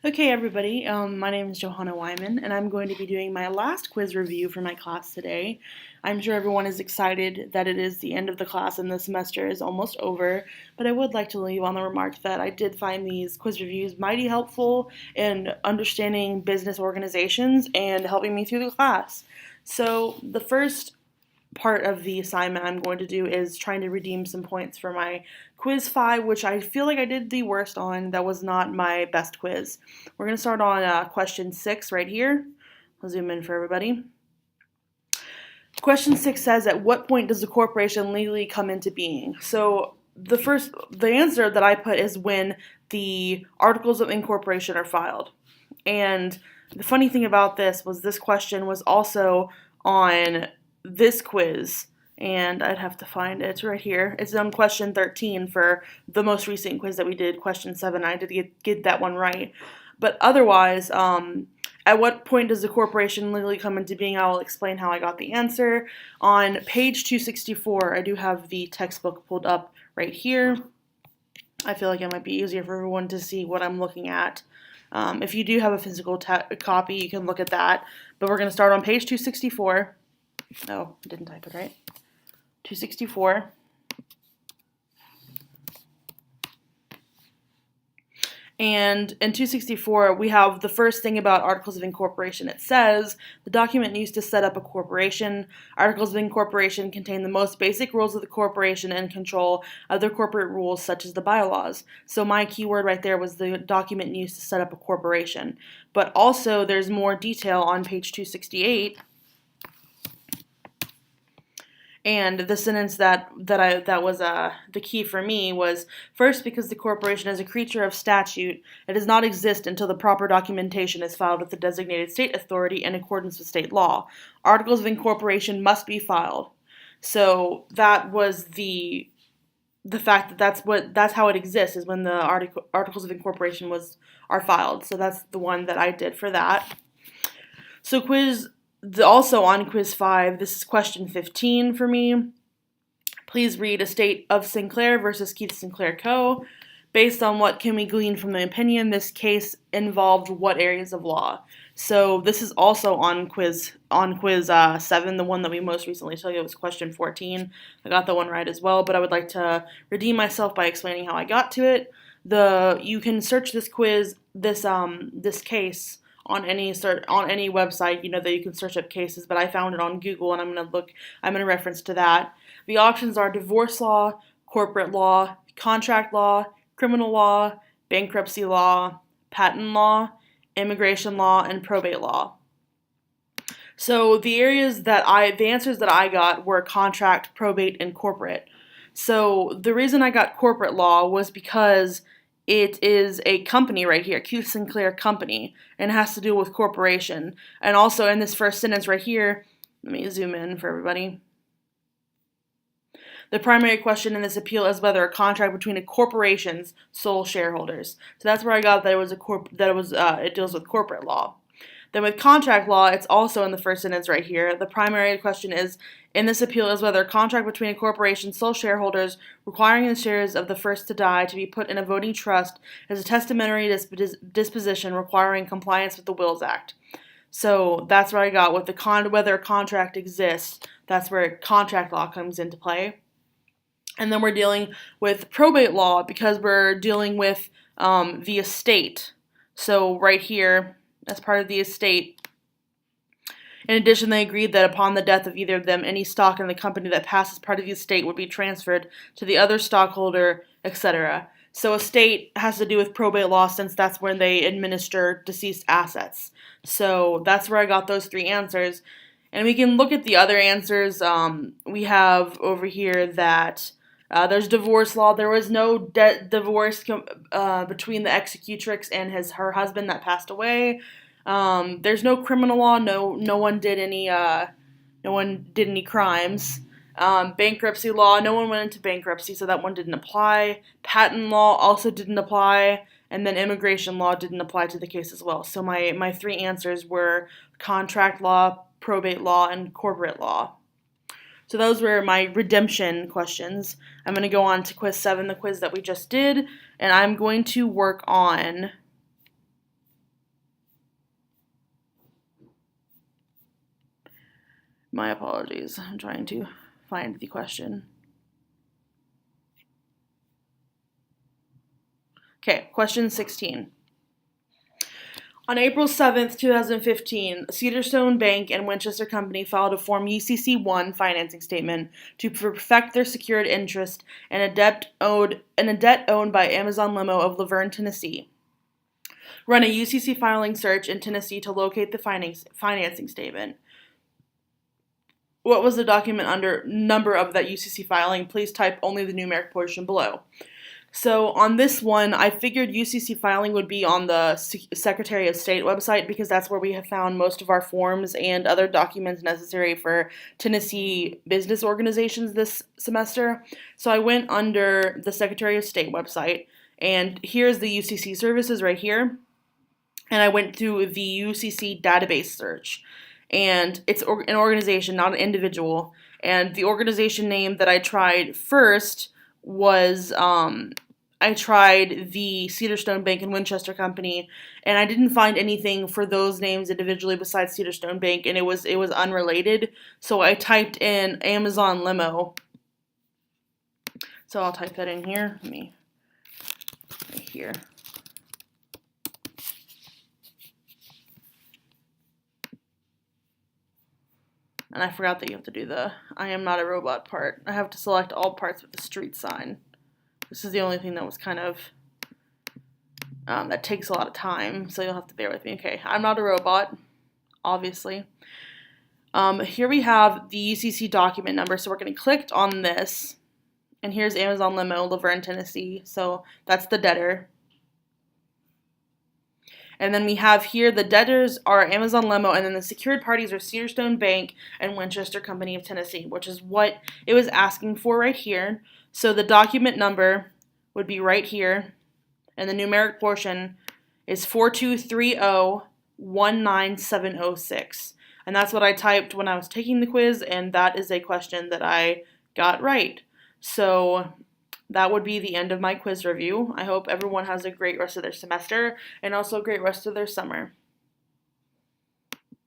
Okay, everybody, my name is Johanna Weiman, and I'm going to be doing my last quiz review for my class today. I'm sure everyone is excited that it is the end of the class and the semester is almost over, but I would like to leave on the remark that I did find these quiz reviews mighty helpful in understanding business organizations and helping me through the class. So, the first part of the assignment I'm going to do is trying to redeem some points for my quiz 5, which I feel like I did the worst on. That was not my best quiz. We're going to start on question 6 right here. I'll zoom in for everybody. Question 6 says, at what point does a corporation legally come into being? So the answer that I put is when the articles of incorporation are filed. And the funny thing about this was this question was also on this quiz, and I'd have to find it right here. It's on question 13 for the most recent quiz that we did, question 7. I did get that one right. But otherwise, at what point does the corporation legally come into being? I will explain how I got the answer. On page 264, I do have the textbook pulled up right here. I feel like it might be easier for everyone to see what I'm looking at. If you do have a physical copy, you can look at that. But we're going to start on page 264. Oh, I didn't type it right. 264. And in 264, we have the first thing about Articles of Incorporation. It says, the document used to set up a corporation. Articles of Incorporation contain the most basic rules of the corporation and control other corporate rules such as the bylaws. So my keyword right there was the document used to set up a corporation. But also there's more detail on page 268. And the sentence that was the key for me was, first, because the corporation is a creature of statute, it does not exist until the proper documentation is filed with the designated state authority in accordance with state law. Articles of incorporation must be filed. So that was the fact that that's how it exists, is when the articles of incorporation are filed. So that's the one that I did for that. So also on quiz 5, this is question 15 for me. Please read Estate of Sinclair versus Keith Sinclair Co. Based on what can we glean from the opinion, this case involved what areas of law? So this is also on quiz 7, the one that we most recently told you was question 14. I got that one right as well, but I would like to redeem myself by explaining how I got to it. You can search this quiz, this case on any website, that you can search up cases, but I found it on Google, and I'm going to reference to that. The options are divorce law, corporate law, contract law, criminal law, bankruptcy law, patent law, immigration law, and probate law. So the answers that I got were contract, probate, and corporate. So the reason I got corporate law was because it is a company right here, Keith Sinclair Company, and it has to do with corporation. And also in this first sentence right here, let me zoom in for everybody. The primary question in this appeal is whether a contract between a corporation's sole shareholders. So that's where I got that it deals with corporate law. Then with contract law, it's also in the first sentence right here. The primary question in this appeal is whether a contract between a corporation's sole shareholders requiring the shares of the first to die to be put in a voting trust is a testamentary disposition requiring compliance with the Wills Act. So that's where I got with whether a contract exists. That's where contract law comes into play. And then we're dealing with probate law because we're dealing with the estate. So right here, as part of the estate. In addition, they agreed that upon the death of either of them, any stock in the company that passes part of the estate would be transferred to the other stockholder, etc. So estate has to do with probate law since that's when they administer deceased assets. So that's where I got those 3 answers. And we can look at the other answers. We have over here that there's divorce law. There was no divorce between the executrix and her husband that passed away. There's no criminal law. No one did any crimes. Bankruptcy law. No one went into bankruptcy, so that one didn't apply. Patent law also didn't apply, and then immigration law didn't apply to the case as well. So my 3 answers were contract law, probate law, and corporate law. So those were my redemption questions. I'm going to go on to quiz 7, the quiz that we just did, and I'm going to work on My apologies. I'm trying to find the question. Okay, question 16. On April 7th, 2015, Cedarstone Bank and Winchester Company filed a Form UCC-1 financing statement to perfect their secured interest in a debt owned by Amazon Limo of Laverne, Tennessee. Run a UCC filing search in Tennessee to locate the financing statement. What was the document number of that UCC filing? Please type only the numeric portion below. So on this one, I figured UCC filing would be on the Secretary of State website because that's where we have found most of our forms and other documents necessary for Tennessee business organizations this semester. So I went under the Secretary of State website, and here's the UCC services right here. And I went through the UCC database search. And it's an organization, not an individual. And the organization name that I tried first was I tried the Cedarstone Bank and Winchester Company, and I didn't find anything for those names individually besides Cedarstone Bank, and it was unrelated. So I typed in Amazon Limo. So I'll type that in here. Right here. And I forgot that you have to do the I am not a robot part. I have to select all parts with the street sign. This is the only thing that was kind of, that takes a lot of time, so you'll have to bear with me. Okay, I'm not a robot, obviously. Here we have the UCC document number, so we're going to click on this, and here's Amazon Limo, Laverne, Tennessee, so that's the debtor. And then we have here the debtors are Amazon Limo, and then the secured parties are Cedarstone Bank and Winchester Company of Tennessee, which is what it was asking for right here. So the document number would be right here, and the numeric portion is 423019706. And that's what I typed when I was taking the quiz, and that is a question that I got right. So that would be the end of my quiz review. I hope everyone has a great rest of their semester and also a great rest of their summer.